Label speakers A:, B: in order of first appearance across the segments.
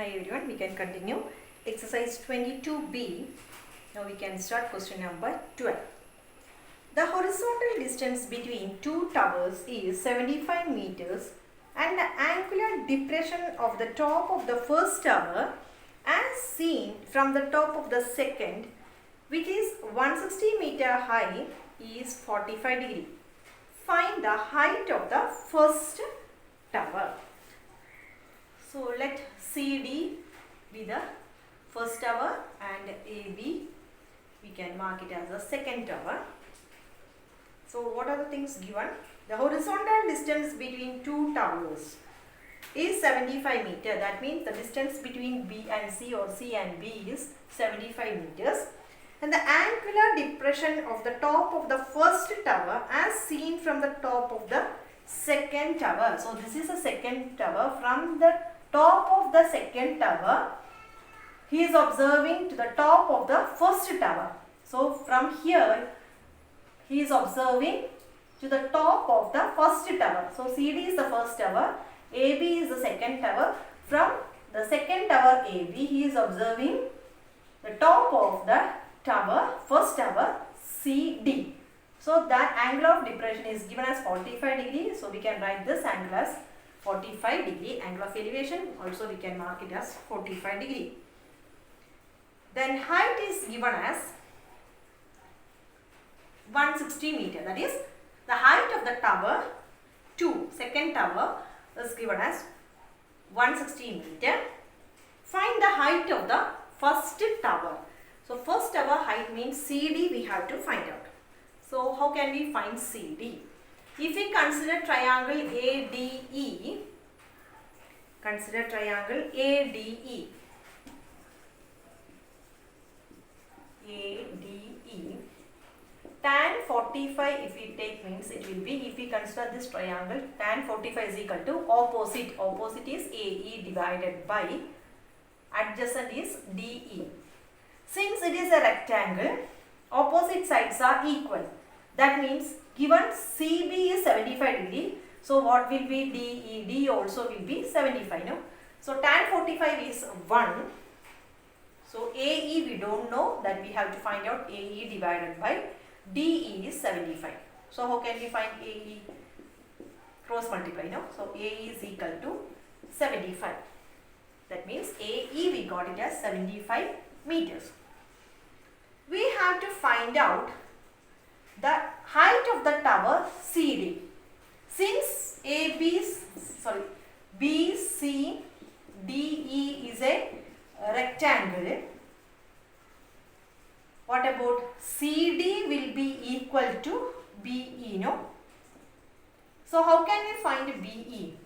A: Hi everyone, we can continue. Exercise 22b. Now we can start question number 12. The horizontal distance between two towers is 75 meters and the angular depression of the top of the first tower as seen from the top of the second, which is 160 meter high, is 45 degree. Find the height of the first tower. So let CD be the first tower and AB we can mark it as the second tower. So what are the things given? The horizontal distance between two towers is 75 meter. That means the distance between B and C or C and B is 75 meters. And the angular depression of the top of the first tower as seen from the top of the second tower. So this is a second tower. From the top of the second tower, he is observing to the top of the first tower. So from here, he is observing to the top of the first tower. So CD is the first tower, AB is the second tower. From the second tower AB, he is observing the top of the tower, first tower CD. So that angle of depression is given as 45 degree. So we can write this angle as 45 degree. Angle of elevation also we can mark it as 45 degree. Then height is given as 160 meter. That is the height of the tower 2, second tower is given as 160 meter. Find the height of the first tower. So first tower height means CD we have to find out. So how can we find CD? If we consider triangle ADE, consider triangle ADE. ADE. Tan 45 if we take means it will be, if we consider this triangle, tan 45 is equal to opposite. Opposite is AE divided by adjacent is DE. Since it is a rectangle, opposite sides are equal. That means given CB is 75 degree, so what will be DE? DE also will be 75. No? So tan 45 is 1. So AE we don't know, that we have to find out AE divided by DE is 75. So how can we find AE? Cross multiply. No? So AE is equal to 75. That means AE we got it as 75 meters. We have to find out the height of the tower CD. Since BCDE is a rectangle, what about CD will be equal to BE, no? So how can we find BE?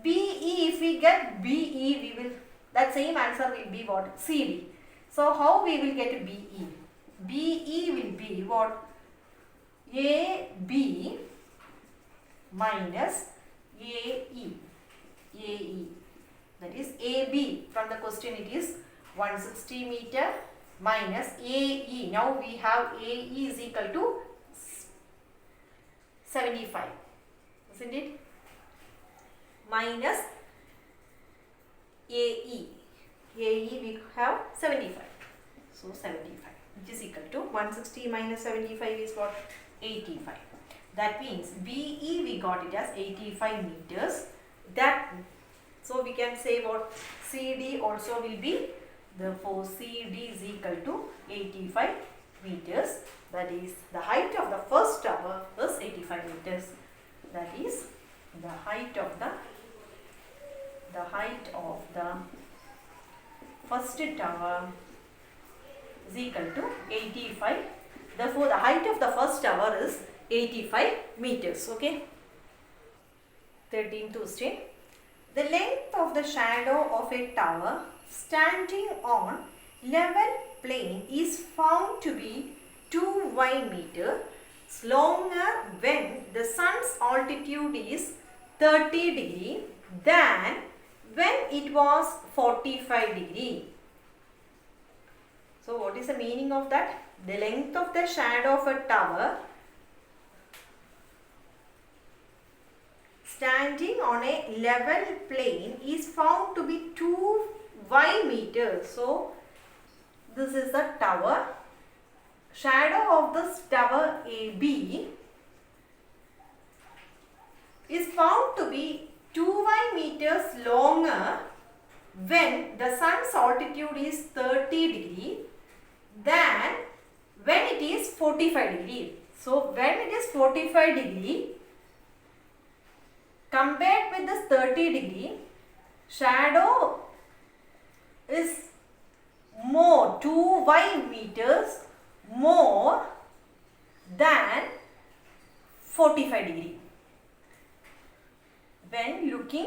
A: BE, if we get BE, we will, that same answer will be what? CD. So how we will get BE? BE will be what? AB minus AE. AE. That is AB. From the question it is 160 meter minus AE. Now we have AE is equal to 75. Isn't it? Minus AE. AE we have 75. So 75, which is equal to 160 minus 75 is what? 85. That means BE we got it as 85 meters. So we can say what? CD also will be, therefore CD is equal to 85 meters. That is the height of the first tower is 85 meters. That is the height of the first tower is equal to 85. Therefore the height of the first tower is 85 meters. Okay. 13th question. The length of the shadow of a tower standing on level plane is found to be 2y meters longer when the sun's altitude is 30 degree than when it was 45 degree. So what is the meaning of that? The length of the shadow of a tower standing on a level plane is found to be 2y meters. So this is the tower. Shadow of this tower AB is found to be 2y meters longer when the sun's altitude is 30 degree than when it is 45 degree. So when it is 45 degree compared with this 30 degree, shadow is more 2y meters more than 45 degree. When looking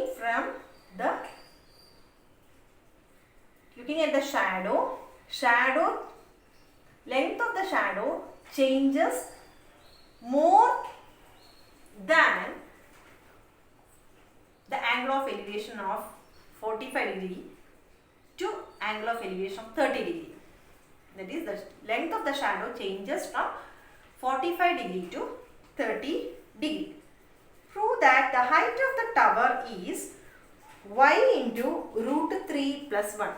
A: at the shadow, length of the shadow changes more than the angle of elevation of 45 degree to angle of elevation of 30 degree. That is, the length of the shadow changes from 45 degree to 30 degree. Prove that the height of the tower is y into root 3 plus 1.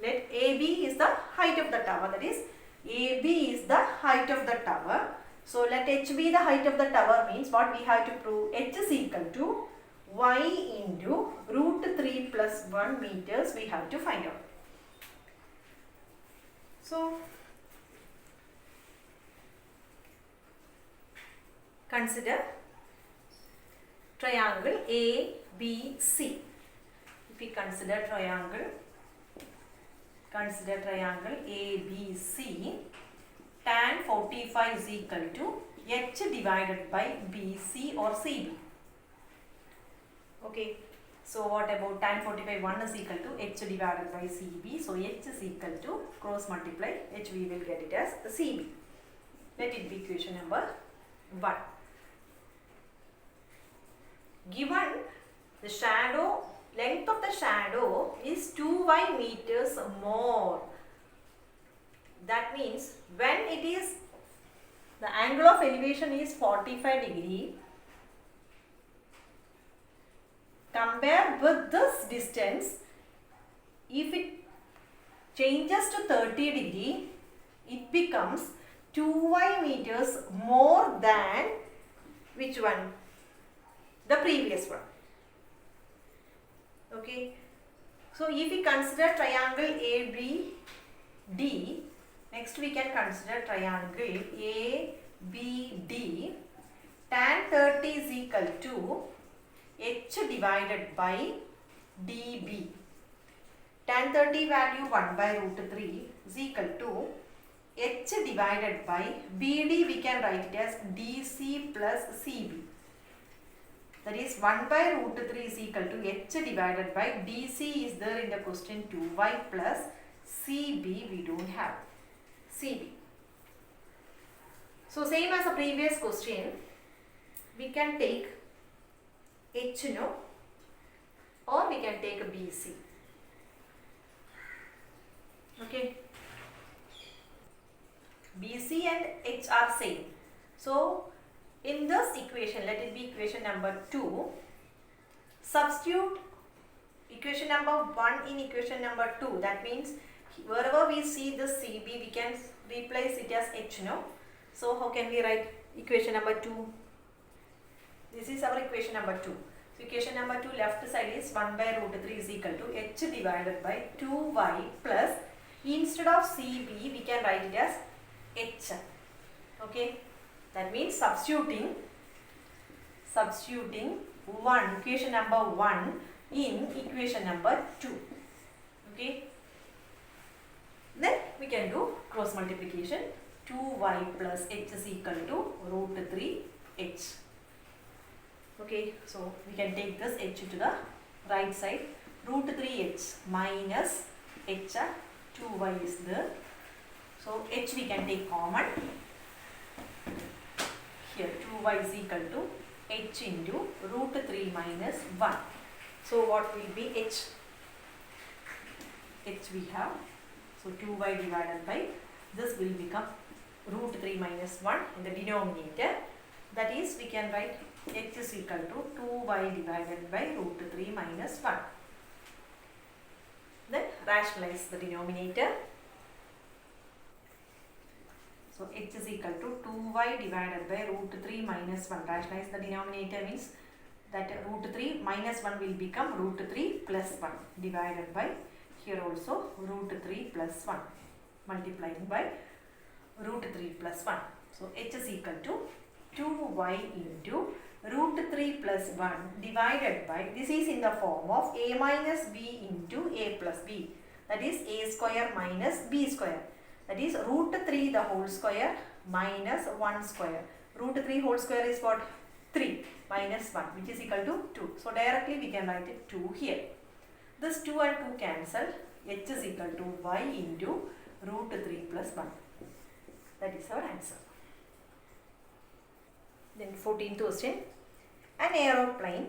A: Let AB is the height of the tower, that is AB is the height of the tower. So let H be the height of the tower means what we have to prove? H is equal to y into root 3 plus 1 meters we have to find out. So consider triangle ABC. If we consider triangle ABC, tan 45 is equal to H divided by BC or CB. Okay, so what about tan 45? 1 is equal to H divided by CB. So H is equal to cross multiply H, we will get it as CB. Let it be equation number 1. Given the shadow, length of the shadow is 2y meters more. That means when it is, the angle of elevation is 45 degree, compare with this distance, if it changes to 30 degree, it becomes 2y meters more than which one? The previous one. Okay. So if we consider triangle ABD, next we can consider triangle ABD. Tan 30 is equal to H divided by DB. Tan 30 value 1 by root 3 is equal to H divided by BD, we can write it as DC plus CB. That is 1 by root 3 is equal to H divided by DC is there in the question 2y plus CB, we don't have CB. So same as the previous question, we can take H no, or we can take a BC. Okay, BC and H are same. So in this equation, let it be equation number 2, substitute equation number 1 in equation number 2. That means wherever we see this CB, we can replace it as H no. So how can we write equation number 2? This is our equation number 2. So equation number 2, left side is 1 by root 3 is equal to H divided by 2y plus, instead of CB, we can write it as H. Okay. That means substituting equation number 1 in equation number 2. Okay. Then we can do cross multiplication. 2y plus h is equal to root 3h. Okay. So we can take this h to the right side. Root 3h minus h, 2y is there. So h we can take common. Here 2y is equal to h into root 3 minus 1. So what will be h? H we have. So 2y divided by this will become root 3 minus 1 in the denominator. That is, we can write h is equal to 2y divided by root 3 minus 1. Then rationalize the denominator. So h is equal to 2y divided by root 3 minus 1. Rationalize the denominator means that root 3 minus 1 will become root 3 plus 1 divided by, here also root 3 plus 1, multiplying by root 3 plus 1. So h is equal to 2y into root 3 plus 1 divided by, this is in the form of a minus b into a plus b, that is a square minus b square, that is root 3 the whole square minus 1 square. Root 3 whole square is what? 3 minus 1, which is equal to 2. So directly we can write it 2 here. This 2 and 2 cancel. H is equal to y into root 3 plus 1. That is our answer. Then 14th question. An aeroplane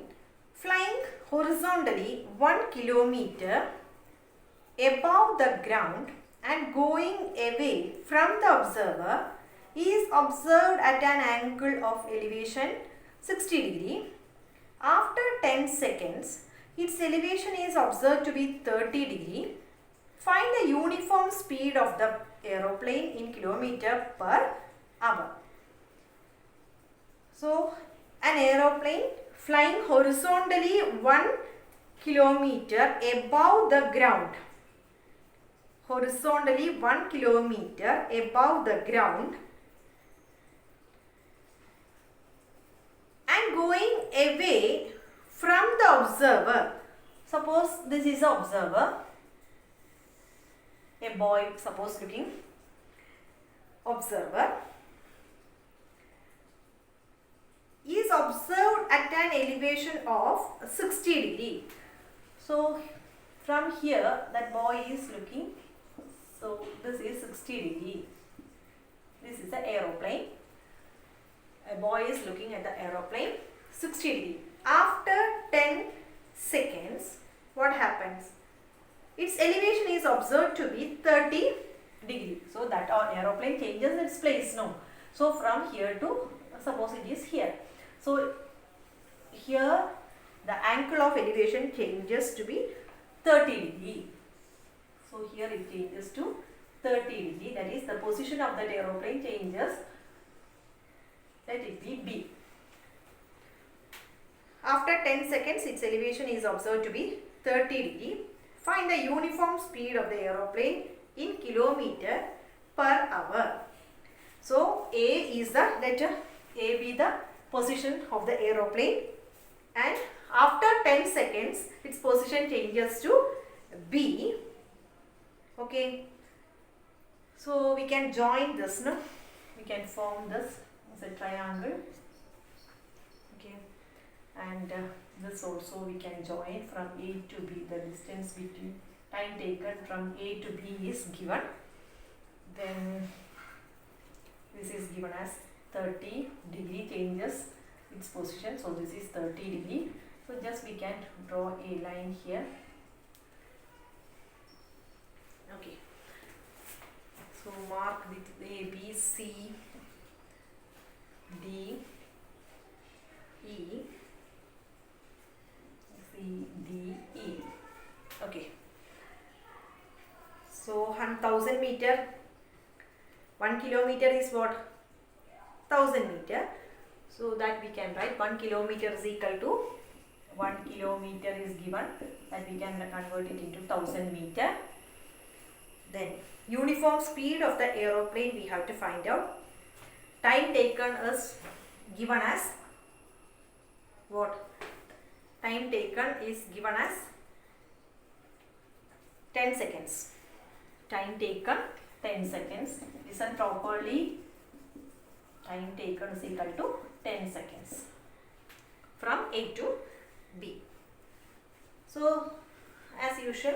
A: flying horizontally 1 kilometer above the ground and going away from the observer is observed at an angle of elevation 60 degree. After 10 seconds, its elevation is observed to be 30 degree. Find the uniform speed of the aeroplane in kilometer per hour. So, an aeroplane flying horizontally 1 kilometer above the ground. Horizontally 1 kilometer above the ground and going away from the observer. Suppose this is the observer, a boy, suppose looking observer, is observed at an elevation of 60 degree. So from here that boy is looking, so this is 60 degree. This is the aeroplane. A boy is looking at the aeroplane 60 degree. After 10 seconds, what happens? Its elevation is observed to be 30 degree. So that our aeroplane changes its place. No. So from here to, suppose it is here. So here the angle of elevation changes to be 30 degree. So here it changes to 30 degree. That is, the position of that aeroplane changes. Let it be B. After 10 seconds, its elevation is observed to be 30 degree. Find the uniform speed of the aeroplane in kilometer per hour. So A is the, let A be the position of the aeroplane, and after 10 seconds, its position changes to B. Okay. So we can join this, no? We can form this as a triangle. Okay. And this also we can join from A to B. The distance between, time taken from A to B is given. Then this is given as 30 degree, changes its position. So this is 30 degree. So just we can draw a line here. Okay. So mark with A, B, C, D, E, C, D, E. Okay. So 1000 meter, 1 kilometer is what? 1000 meter. So that we can write 1 kilometer is equal to, 1 kilometer is given, that we can convert it into 1000 meter. Then uniform speed of the aeroplane we have to find out. Time taken is given as what? Time taken is given as 10 seconds. Time taken 10 seconds. Listen properly. Time taken is equal to 10 seconds from A to B. So as usual,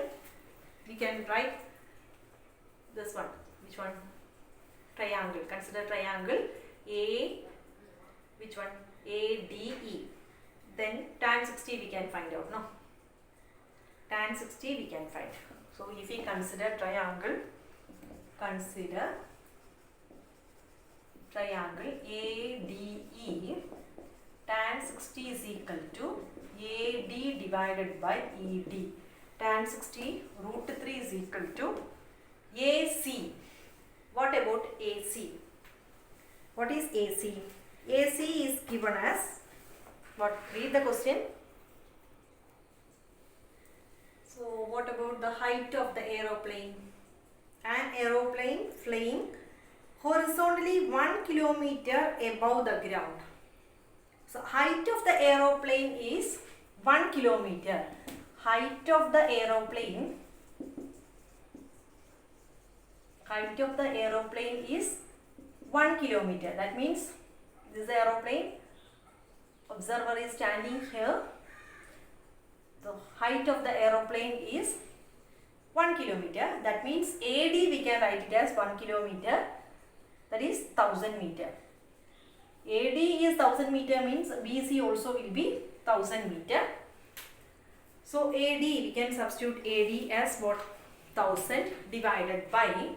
A: we can write this one. Which one? Triangle. Consider triangle A. Which one? ADE. Then tan 60 we can find out. No. Tan 60 we can find. So if we consider triangle, consider triangle ADE, tan 60 is equal to AD divided by ED. Tan 60 root 3 is equal to AC. What about AC? What is AC? AC is given as what? Read the question. So what about the height of the aeroplane? An aeroplane flying horizontally 1 kilometer above the ground. So height of the aeroplane is 1 kilometer. Height of the aeroplane is 1 kilometer. That means this aeroplane, observer is standing here. The height of the aeroplane is 1 kilometer. That means AD we can write it as 1 kilometer. That is 1000 meter. AD is 1000 meter means BC also will be 1000 meter. So AD we can substitute AD as what? 1000 divided by,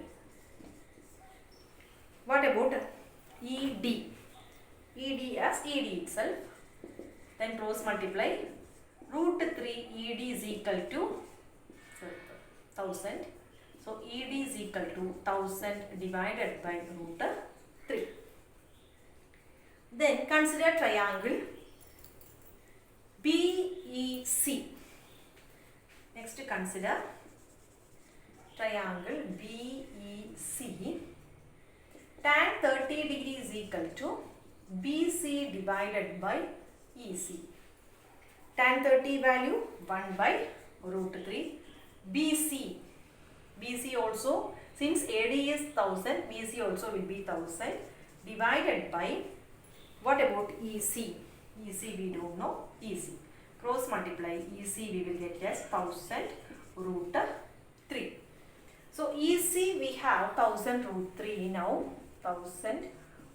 A: what about ED? ED as ED itself. Then cross multiply. Root 3 ED is equal to 1000. So ED is equal to 1000 divided by root 3. Then consider triangle BEC. Next consider triangle BEC. Tan 30 degree is equal to BC divided by EC. Tan 30 value 1 by root 3. BC also, since AD is 1000, BC also will be 1000 divided by, what about EC? EC we don't know. EC. Cross multiply EC we will get as 1000 root 3. So EC we have 1000 root 3 now. 1000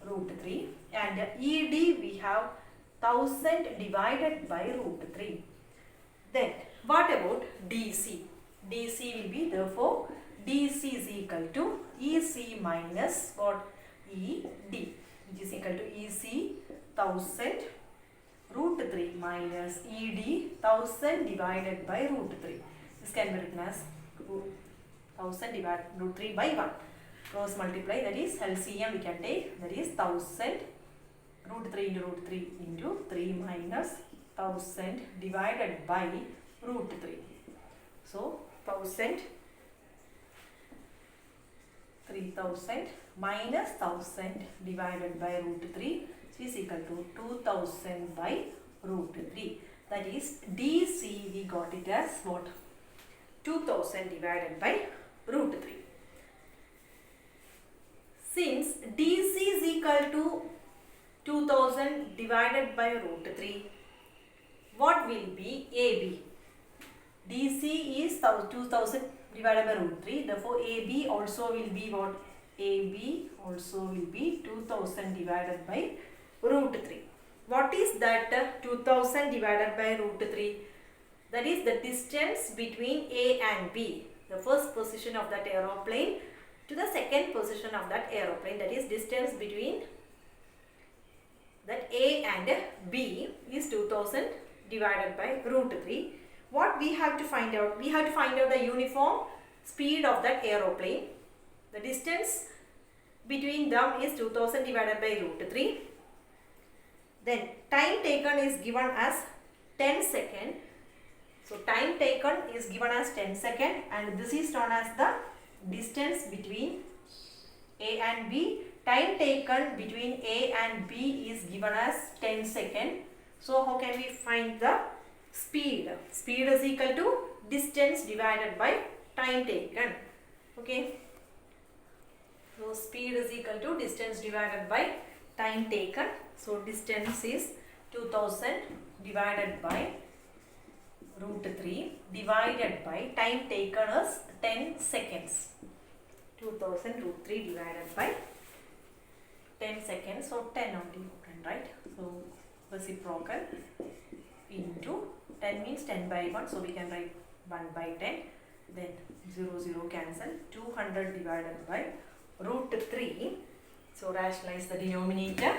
A: root 3. And ED we have 1000 divided by root 3. Then what about DC? DC will be, therefore DC is equal to EC minus what? ED, which is equal to EC 1000 root 3 minus ED 1000 divided by root 3. This can be written as 1000 divided root 3 by 1. Cross multiply, that is LCM we can take, that is 1000 root 3 into root 3 into 3 minus 1000 divided by root 3. So 1000, 3000 minus 1000 divided by root 3 is equal to 2000 by root 3. That is DC we got it as what? 2000 divided by root 3. Since DC is equal to 2000 divided by root 3, what will be AB? DC is 2000 divided by root 3. Therefore, AB also will be what? AB also will be 2000 divided by root 3. What is that 2000 divided by root 3? That is the distance between A and B. The first position of that aeroplane to the second position of that aeroplane. That is distance between that A and B is 2000 divided by root 3. What we have to find out? We have to find out the uniform speed of that aeroplane. The distance between them is 2000 divided by root 3. Then time taken is given as 10 seconds. So time taken is given as 10 seconds, and this is known as the distance between A and B. Time taken between A and B is given as 10 seconds. So how can we find the speed? Speed is equal to distance divided by time taken. Okay. So speed is equal to distance divided by time taken. So distance is 2000 divided by root 3 divided by time taken is 10 seconds. 2000 root 3 divided by 10 seconds. So 10 only you can write. So reciprocal into 10 means 10 by 1. So we can write 1 by 10. Then 0 0 cancel. 200 divided by root 3 So rationalize the denominator.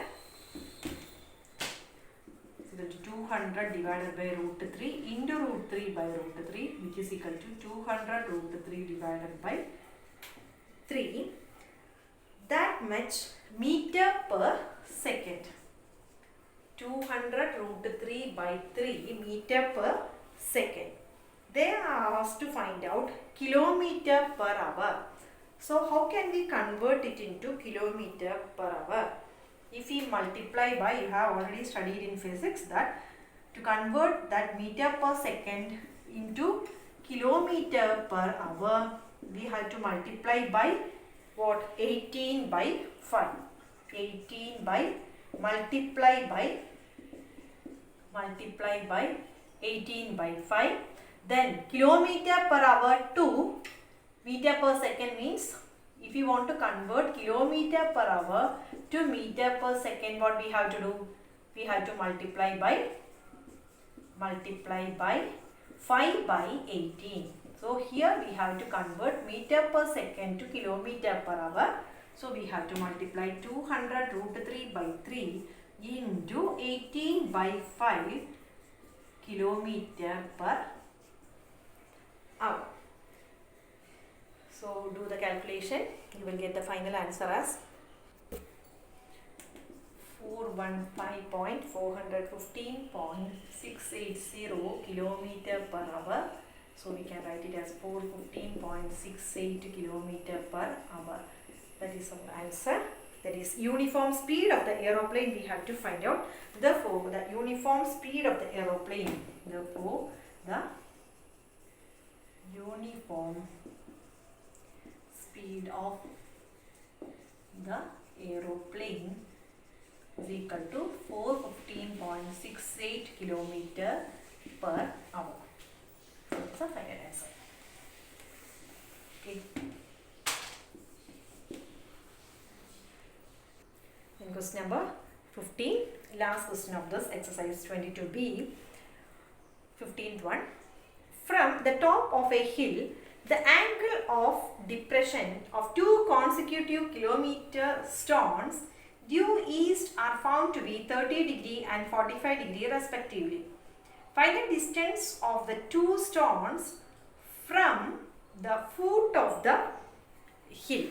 A: So that 200 divided by root 3 into root 3 by root 3, which is equal to 200 root 3 divided by 3. That much meter per second. 200 root 3 by 3 meter per second. They are asked to find out kilometer per hour. So how can we convert it into kilometer per hour? If we multiply by, you have already studied in physics that to convert that meter per second into kilometer per hour, we have to multiply by what? 18 by 5. 18 by multiply by 18 by 5. Then kilometer per hour to meter per second means, if you want to convert kilometer per hour to meter per second, what we have to do? We have to multiply by 5 by 18. So here we have to convert meter per second to kilometer per hour. So we have to multiply 200 root 3 by 3 into 18 by 5 kilometer per hour. So do the calculation. You will get the final answer as 415.415.680 kilometer per hour. So we can write it as 415.68 kilometer per hour. That is our answer. That is uniform speed of the aeroplane we have to find out. Therefore, the uniform speed of the aeroplane. Therefore, the uniform speed of the aeroplane is equal to 415.68 kilometer per hour. So that's the final answer. Okay. Then question number 15, last question of this exercise 22B. 15th one. From the top of a hill, the angle of depression of two consecutive kilometer stones due east are found to be 30 degree and 45 degree respectively. Find the distance of the two stones from the foot of the hill.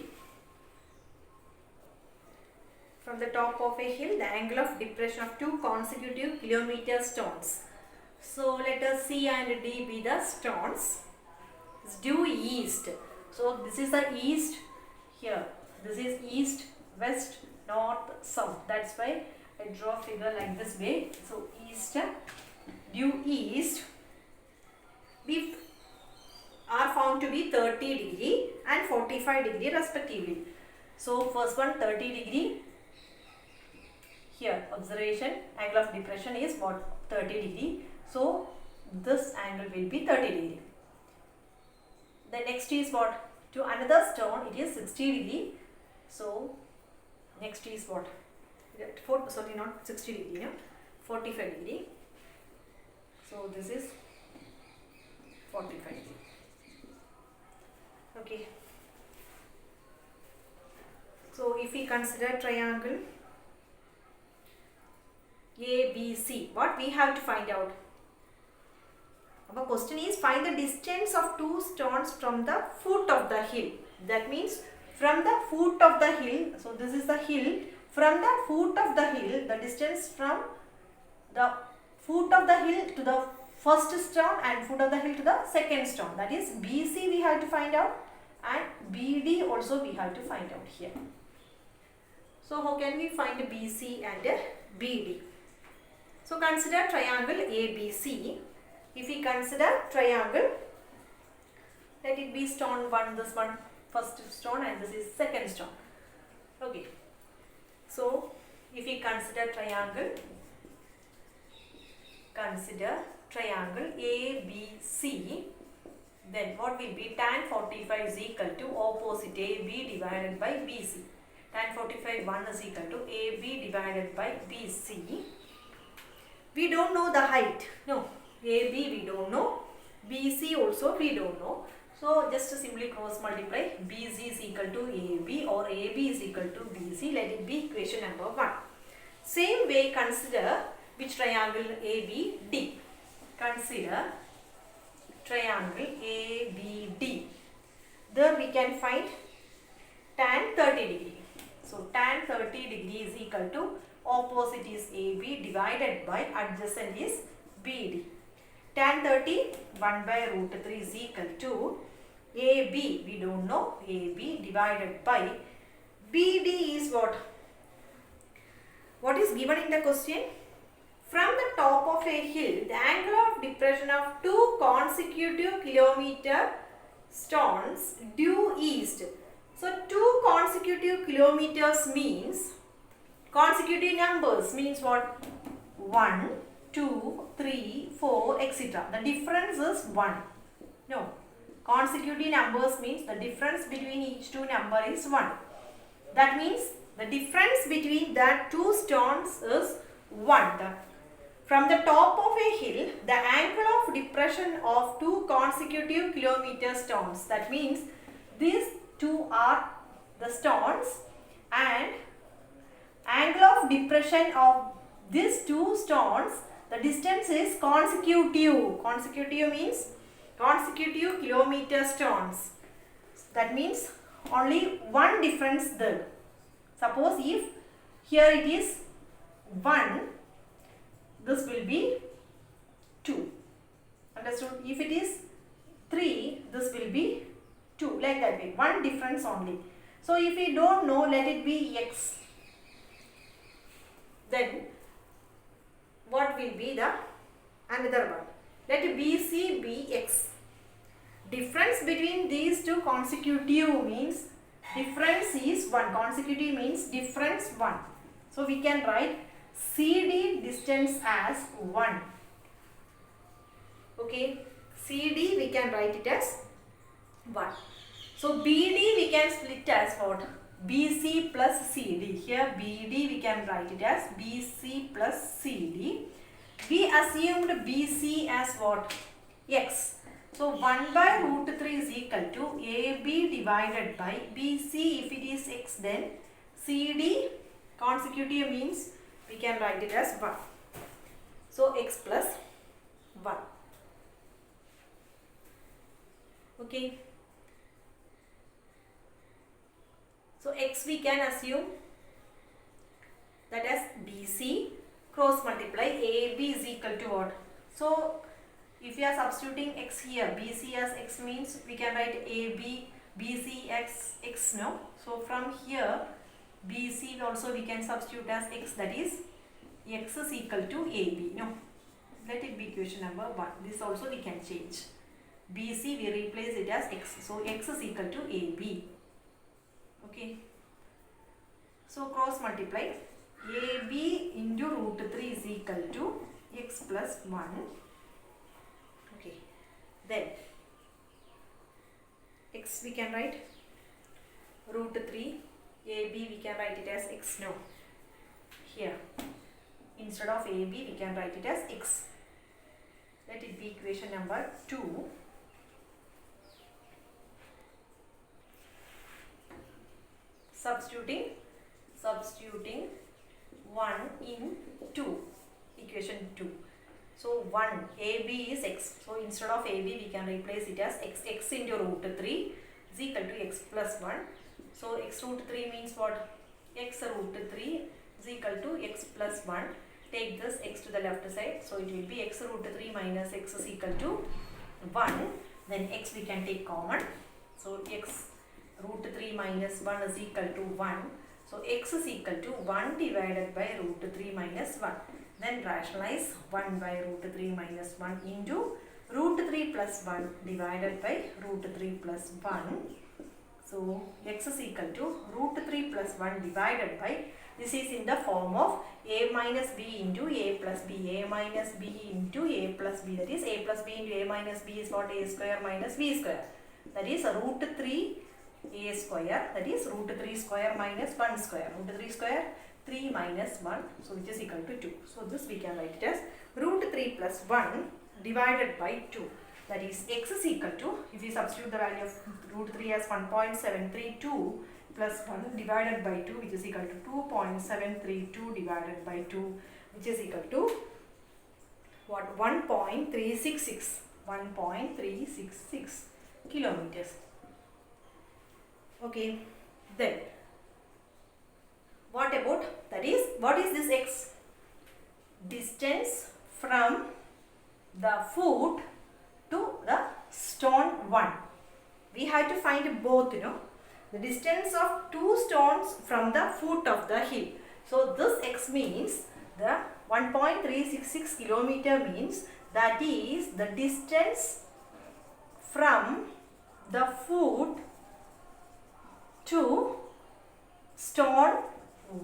A: From the top of a hill, the angle of depression of two consecutive kilometer stones. So let us C and D be the stones. It's due east. So this is the east here. This is east, west, north, south. That's why I draw figure like this way. So east, due east, we are found to be 30 degree and 45 degree respectively. So first one 30 degree. Here observation angle of depression is what? 30 degree. So this angle will be 30 degree. The next is what? To another stone it is 60 degree. So next is what? Sorry, not 60 degree, no? 45 degree. So this is 45 degree. Okay. So if we consider triangle ABC, what we have to find out? Our question is find the distance of two stones from the foot of the hill. That means from the foot of the hill, so this is the hill, from the foot of the hill, the distance from the foot of the hill to the first stone and foot of the hill to the second stone. That is BC we have to find out and BD also we have to find out here. So how can we find BC and BD? So consider triangle ABC. If we consider triangle, let it be stone 1, this one first stone and this is second stone. Okay. So if we consider triangle ABC, then what will be tan 45 is equal to opposite AB divided by BC. Tan 45 1 is equal to AB divided by BC. We don't know the height. No. AB we don't know. BC also we don't know. So just to simply cross multiply, BC is equal to AB or AB is equal to BC. Let it be equation number 1. Same way, consider which triangle ABD. Consider triangle ABD. There we can find tan 30 degree. So tan 30 degree is equal to opposite is AB divided by adjacent is BD. Tan 30 1 by root 3 is equal to AB, we don't know, AB divided by BD is what? What is given in the question? From the top of a hill, the angle of depression of 2 consecutive kilometer stones due east. So 2 consecutive kilometers means, consecutive numbers means what? 1, 2, 3, 4, etc. The difference is 1. No. Consecutive numbers means the difference between each two number is 1. That means the difference between that two stones is 1. From the top of a hill, the angle of depression of 2 consecutive kilometer stones. That means these two are the stones and angle of depression of these two stones, the distance is consecutive. Consecutive means consecutive kilometer stones. That means only one difference there. Suppose if here it is 1, this will be 2. Understood? If it is 3, this will be 2. Like that way. One difference only. So if we don't know, let it be x. Then what will be the another one? Let BC be x. Difference between these two consecutive means difference is 1. Consecutive means difference 1. So we can write CD distance as 1. Okay. CD we can write it as 1. So BD we can split as what? BC plus CD. Here BD we can write it as BC plus CD. We assumed BC as what? X. So 1 by root 3 is equal to AB divided by BC. If it is X, then CD consecutive means we can write it as 1. So X plus 1. Okay. So X we can assume that as BC, cross multiply AB is equal to what? So if we are substituting X here, BC as X means we can write AB, BC X, X, no? So from here BC also we can substitute as X, that is X is equal to AB, no? Let it be equation number 1. This also we can change. BC we replace it as X. So X is equal to AB. Okay. So cross multiply. AB into root 3 is equal to X plus 1. Okay. Then X we can write root 3. AB we can write it as X. No. Here. Instead of AB we can write it as X. Let it be equation number 2. Substituting 1 in 2, equation 2. So 1, AB is X. So instead of AB we can replace it as X. X into root 3 is equal to X plus 1. So X root 3 means what? X root 3 is equal to X plus 1. Take this X to the left side. So it will be X root 3 minus X is equal to 1. Then X we can take common. So X root 3 minus 1 is equal to 1. So X is equal to 1 divided by root 3 minus 1. Then rationalize 1 by root 3 minus 1 into root 3 plus 1 divided by root 3 plus 1. So X is equal to root 3 plus 1 divided by, this is in the form of A minus B into A plus B. A minus B into A plus B. That is A plus B into A minus B is what? A square minus B square. That is root 3 A square, that is root 3 square minus 1 square. Root 3 square, 3 minus 1, so which is equal to 2. So this we can write it as root 3 plus 1 divided by 2. that is x is equal to, if we substitute the value of root 3 as 1.732 plus 1 divided by 2, which is equal to 2.732 divided by 2, which is equal to what? 1.366 kilometers. Okay, then what about, that is, what is this x? Distance from the foot to the stone 1. We have to find both, the distance of 2 stones from the foot of the hill. So this x means the 1.366 kilometer means that is the distance from the foot to stone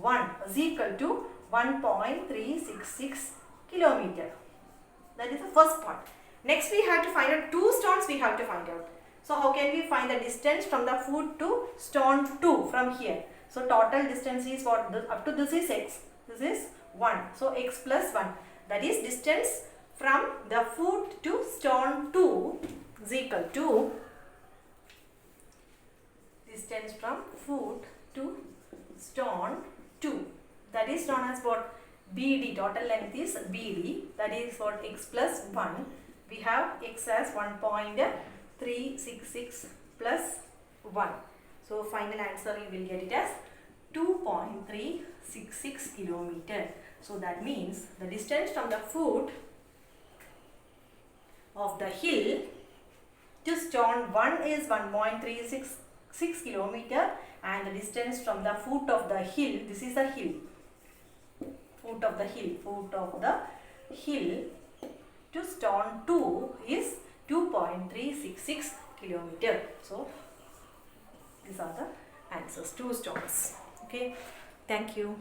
A: 1 is equal to 1.366 kilometer. That is the first part. Next we have to find out 2 stones we have to find out. So how can we find the distance from the foot to stone 2 from here? So total distance is what? Up to this is x. This is 1. So x plus 1. That is distance from the foot to stone 2 is equal to distance from foot to stone 2. That is known as what? BD. Total length is BD. That is what? X plus 1. We have x as 1.366 plus 1. So final answer you will get it as 2.366 kilometer. So that means the distance from the foot of the hill to stone 1 is 1.366 kilometer, and the distance from the foot of the hill, this is a hill, foot of the hill to stone 2 is 2.366 kilometer. So these are the answers, 2 stones. Okay, thank you.